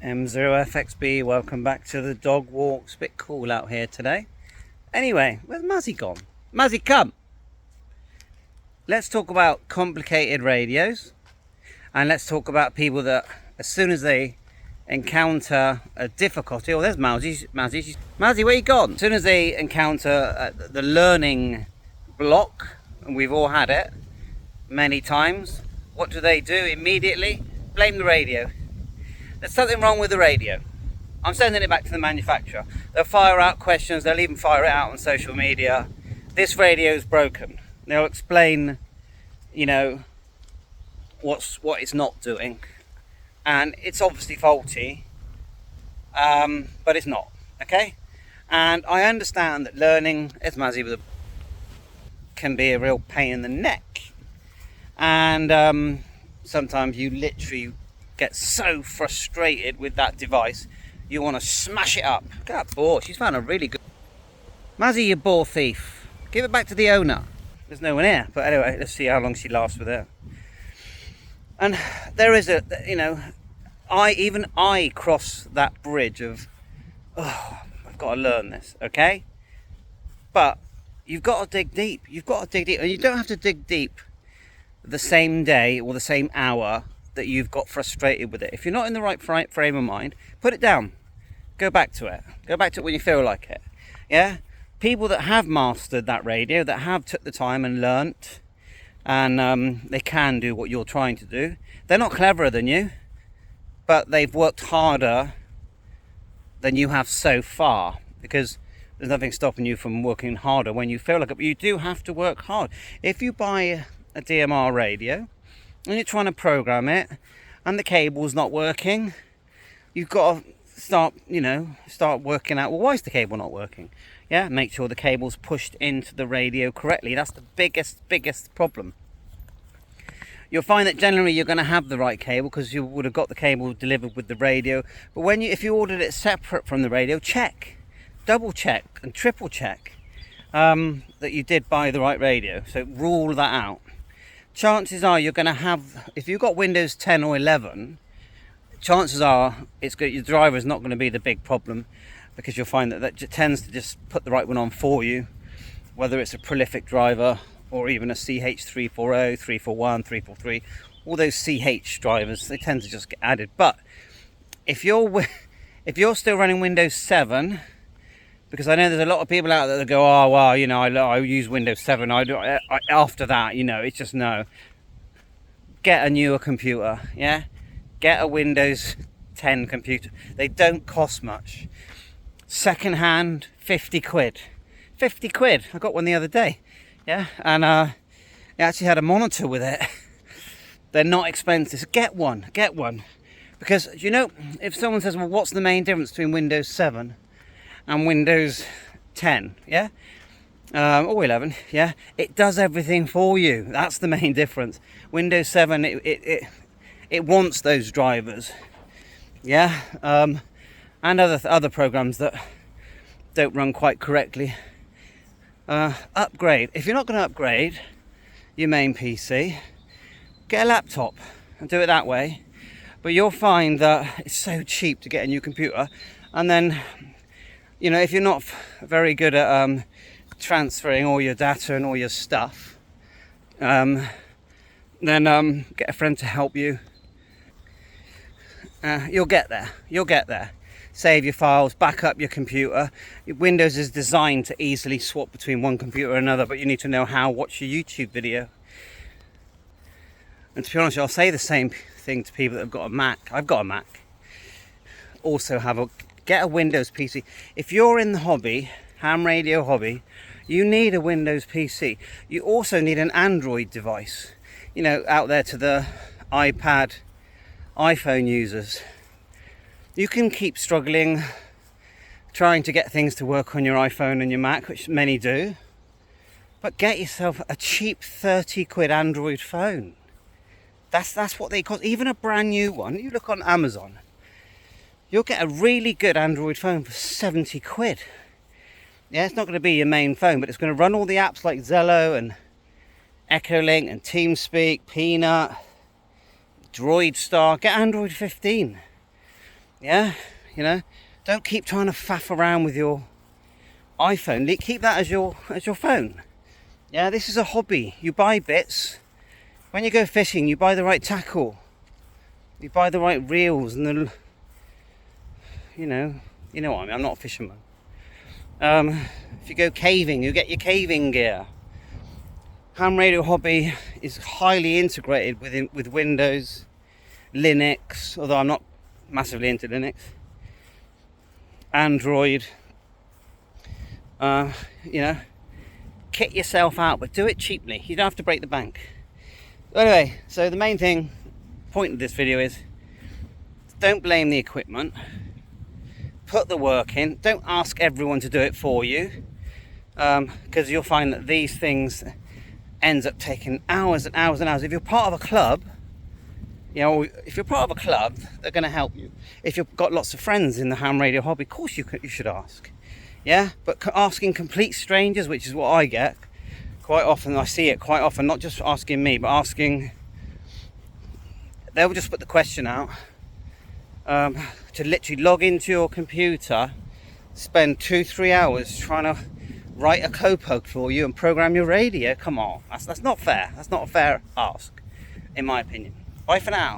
M0FXB, welcome back to the dog walks. Bit cool out here today. Anyway, where's Muzzy gone? Muzzy, come! Let's talk about complicated radios, and let's talk about people that as soon as they encounter a difficulty, oh, there's Muzzy, where you gone? As soon as they encounter the learning block, and we've all had it many times, what do? Immediately blame the radio. There's something wrong with the radio. I'm sending it back to the manufacturer. They'll fire out questions, they'll even fire it out on social media. This radio's broken. They'll explain, what it's not doing. And it's obviously faulty, but it's not, okay? And I understand that learning, as Mazzy can be a real pain in the neck. And sometimes you literally get so frustrated with that device, you want to smash it up. Look at that boar, she's found a really good... Mazzy, you boar thief. Give it back to the owner. There's no one here, but anyway, let's see how long she lasts with it. And there is I cross that bridge of, I've got to learn this, okay? But you've got to dig deep. And you don't have to dig deep the same day or the same hour that you've got frustrated with it. If you're not in the right frame of mind, put it down. Go back to it. Go back to it when you feel like it. Yeah? People that have mastered that radio, that have took the time and learnt, and they can do what you're trying to do. They're not cleverer than you, but they've worked harder than you have so far, because there's nothing stopping you from working harder when you feel like it. But you do have to work hard. If you buy a DMR radio and you're trying to program it and the cable's not working, you've got to start working out, well, why is the cable not working? Yeah, make sure the cable's pushed into the radio correctly. That's the biggest problem. You'll find that generally you're going to have the right cable because you would have got the cable delivered with the radio. But if you ordered it separate from the radio, check, double check and triple check that you did buy the right radio. So rule that out. Chances are you're going to have, if you've got Windows 10 or 11, chances are your driver's not going to be the big problem, because you'll find that tends to just put the right one on for you, whether it's a prolific driver or even a CH340, 341, 343, all those CH drivers, they tend to just get added. But if you're still running Windows 7, because I know there's a lot of people out there that go, oh, well, I use Windows 7. After that, it's just no. Get a newer computer, yeah? Get a Windows 10 computer. They don't cost much. Second hand, 50 quid. 50 quid. I got one the other day, yeah? And it actually had a monitor with it. They're not expensive. So get one. Because, if someone says, well, what's the main difference between Windows 7 and Windows 10, yeah, or 11, yeah, it does everything for you. That's the main difference. Windows 7, it wants those drivers, yeah, and other programs that don't run quite correctly. Upgrade. If you're not going to upgrade your main PC, get a laptop and do it that way. But you'll find that it's so cheap to get a new computer, and then if you're not very good at transferring all your data and all your stuff, then get a friend to help you. You'll get there. Save your files, back up your computer. Windows is designed to easily swap between one computer and another, but you need to know how. Watch your YouTube video. And to be honest, I'll say the same thing to people that have got a Mac. I've got a Mac. Also get a Windows PC. If you're in the hobby, ham radio hobby, you need a Windows PC. You also need an Android device, out there to the iPad, iPhone users. You can keep struggling trying to get things to work on your iPhone and your Mac, which many do, but get yourself a cheap 30 quid Android phone. That's what they cost. Even a brand new one, you look on Amazon, you'll get a really good Android phone for 70 quid. Yeah, it's not going to be your main phone, but it's going to run all the apps like Zello and Echolink and TeamSpeak, Peanut, Droid Star. Get Android 15. Yeah, you know, don't keep trying to faff around with your iPhone. Keep that as your phone. Yeah, this is a hobby. You buy bits. When you go fishing, you buy the right tackle. You buy the right reels and the, you know what I mean. I'm not a fisherman. If you go caving, you get your caving gear. Ham radio hobby is highly integrated with Windows, Linux, although I'm not massively into Linux, Android. You know, kit yourself out, but do it cheaply. You don't have to break the bank. Anyway, so the main point of this video is, don't blame the equipment. Put the work in. Don't ask everyone to do it for you, because you'll find that these things ends up taking hours and hours and hours. If you're part of a club, you know, if you're part of a club, they're going to help you. If you've got lots of friends in the ham radio hobby, of course you should ask. Yeah, but asking complete strangers, which is what I get quite often, I see it quite often, not just asking me, but asking, they'll just put the question out, to literally log into your computer, spend 2-3 hours trying to write a code for you and program your radio. Come on, that's not fair. That's not a fair ask, in my opinion. Bye for now.